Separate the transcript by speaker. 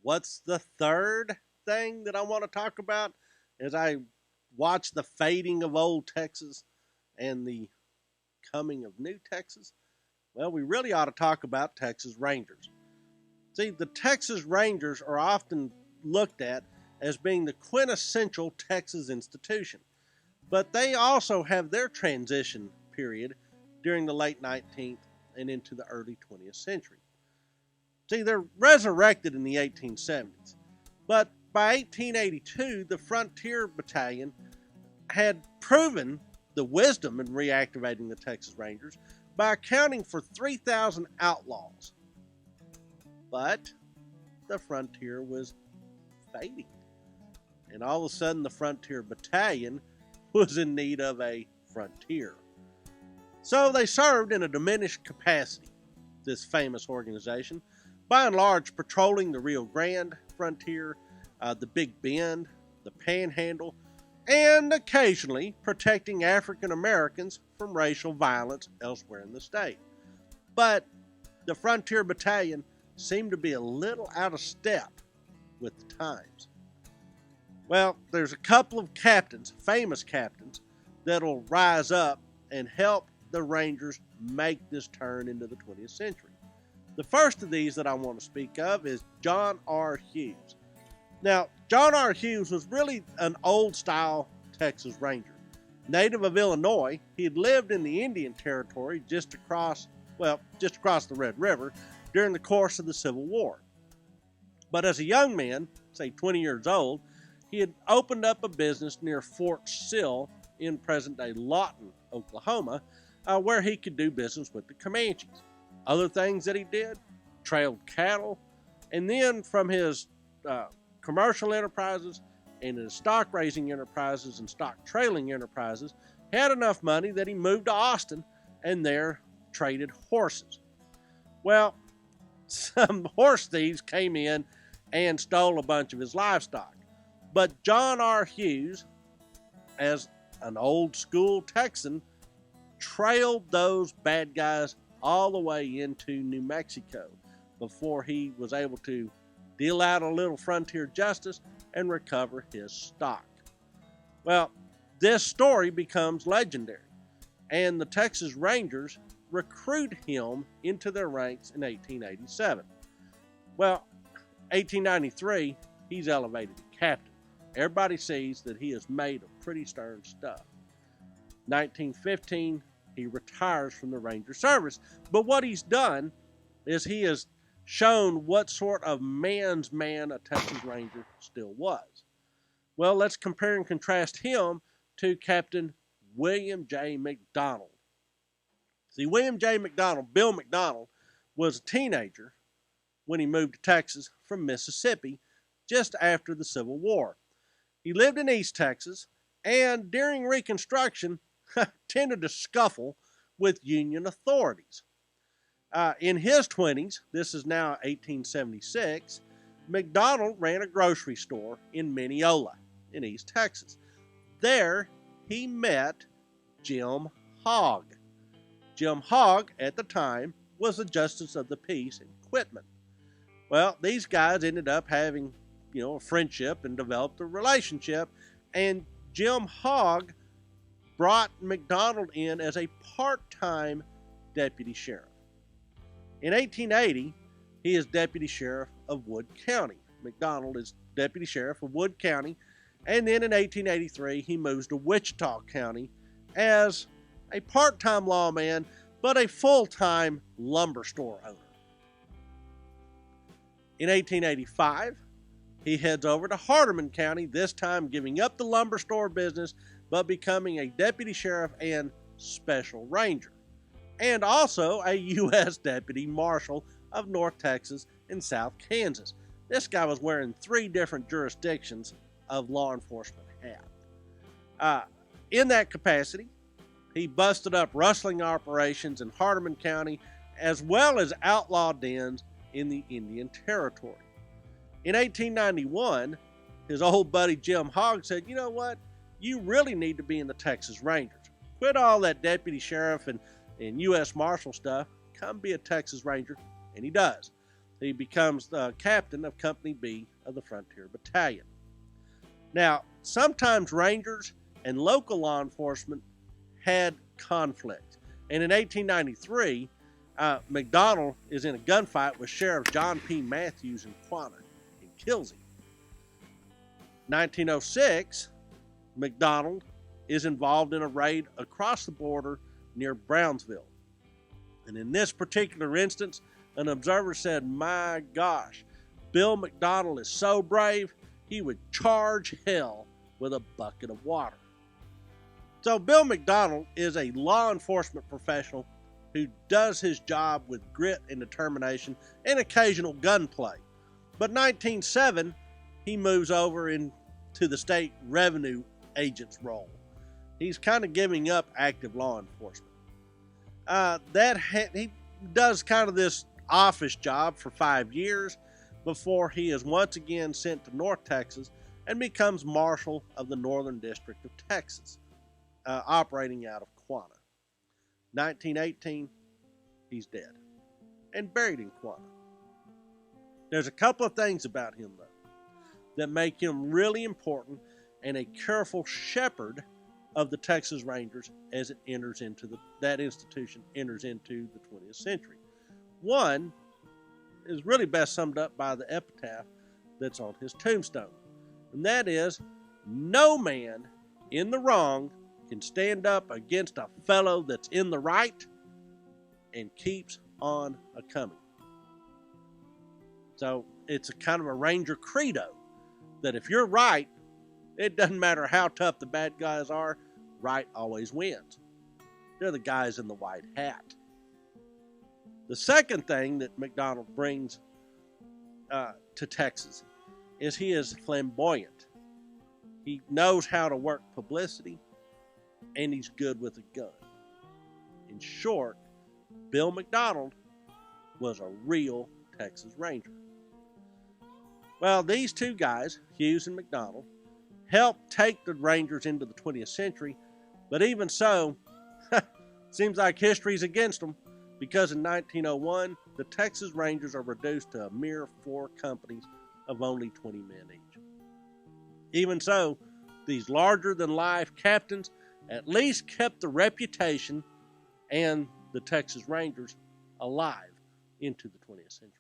Speaker 1: What's the third thing that I want to talk about as I watch the fading of old Texas and the coming of new Texas? Well, we really ought to talk about Texas Rangers. See, the Texas Rangers are often looked at as being the quintessential Texas institution, but they also have their transition period during the late 19th and into the early 20th century. See, they're resurrected in the 1870s, but by 1882, the Frontier Battalion had proven the wisdom in reactivating the Texas Rangers by accounting for 3,000 outlaws. But the frontier was fading, and all of a sudden the Frontier Battalion was in need of a frontier. So they served in a diminished capacity, this famous organization, by and large patrolling the Rio Grande frontier, the Big Bend, the Panhandle, and occasionally protecting African Americans from racial violence elsewhere in the state. But the Frontier Battalion seemed to be a little out of step with the times. Well, there's a couple of captains, famous captains, that'll rise up and help the Rangers make this turn into the 20th century. The first of these that I want to speak of is John R. Hughes. Now, John R. Hughes was really an old-style Texas Ranger. Native of Illinois, he had lived in the Indian Territory just across the Red River during the course of the Civil War. But as a young man, say 20 years old, he had opened up a business near Fort Sill in present-day Lawton, Oklahoma, where he could do business with the Comanches. Other things that he did, trailed cattle, and then from his commercial enterprises and his stock raising enterprises and stock trailing enterprises, had enough money that he moved to Austin and there traded horses. Well, some horse thieves came in and stole a bunch of his livestock. But John R. Hughes, as an old school Texan, trailed those bad guys all the way into New Mexico before he was able to deal out a little frontier justice and recover his stock. Well, this story becomes legendary, and the Texas Rangers recruit him into their ranks in 1887. Well, 1893, he's elevated to captain. Everybody sees that he is made of pretty stern stuff. 1915, he retires from the Ranger service. But what he's done is he has shown what sort of man's man a Texas Ranger still was. Well, let's compare and contrast him to Captain William J. McDonald. See, William J. McDonald, Bill McDonald, was a teenager when he moved to Texas from Mississippi just after the Civil War. He lived in East Texas, and during Reconstruction, tended to scuffle with Union authorities. In his 20s, this is now 1876, McDonald ran a grocery store in Mineola in East Texas. There, he met Jim Hogg. Jim Hogg, at the time, was the Justice of the Peace in Quitman. Well, these guys ended up having, a friendship and developed a relationship, and Jim Hogg brought McDonald in as a part-time deputy sheriff. In 1880, he is deputy sheriff of Wood County. McDonald is deputy sheriff of Wood County, and then in 1883, he moves to Wichita County as a part-time lawman, but a full-time lumber store owner. In 1885, he heads over to Hardeman County, this time giving up the lumber store business, but becoming a deputy sheriff and special ranger, and also a U.S. deputy marshal of North Texas and South Kansas. This guy was wearing 3 different jurisdictions of law enforcement hat. In that capacity, he busted up rustling operations in Hardeman County, as well as outlaw dens in the Indian Territory. In 1891, his old buddy Jim Hogg said, "You know what? You really need to be in the Texas Rangers. Quit all that deputy sheriff and U.S. Marshal stuff. Come be a Texas Ranger." And he does. he becomes the captain of Company B of the Frontier Battalion. Now, sometimes Rangers and local law enforcement had conflict. And in 1893, McDonald is in a gunfight with Sheriff John P. Matthews in Quanah and kills him. 1906, McDonald is involved in a raid across the border near Brownsville. And in this particular instance, an observer said, "My gosh, Bill McDonald is so brave, he would charge hell with a bucket of water." So Bill McDonald is a law enforcement professional who does his job with grit and determination and occasional gunplay. But 1907, he moves over into the state revenue agent's role. He's kind of giving up active law enforcement. He does kind of this office job for 5 years before he is once again sent to North Texas and becomes Marshal of the Northern District of Texas, operating out of Quanah. 1918, he's dead and buried in Quanah. There's a couple of things about him, though, that make him really important and a careful shepherd of the Texas Rangers as it enters into that institution enters into the 20th century. One is really best summed up by the epitaph that's on his tombstone, and that is, "No man in the wrong can stand up against a fellow that's in the right and keeps on a-coming." So it's a kind of a Ranger credo that if you're right, it doesn't matter how tough the bad guys are, right always wins. They're the guys in the white hat. The second thing that McDonald brings to Texas is he is flamboyant. He knows how to work publicity, and he's good with a gun. In short, Bill McDonald was a real Texas Ranger. Well, these two guys, Hughes and McDonald, helped take the Rangers into the 20th century, but even so, seems like history's against them, because in 1901, the Texas Rangers are reduced to a mere 4 companies of only 20 men each. Even so, these larger-than-life captains at least kept the reputation and the Texas Rangers alive into the 20th century.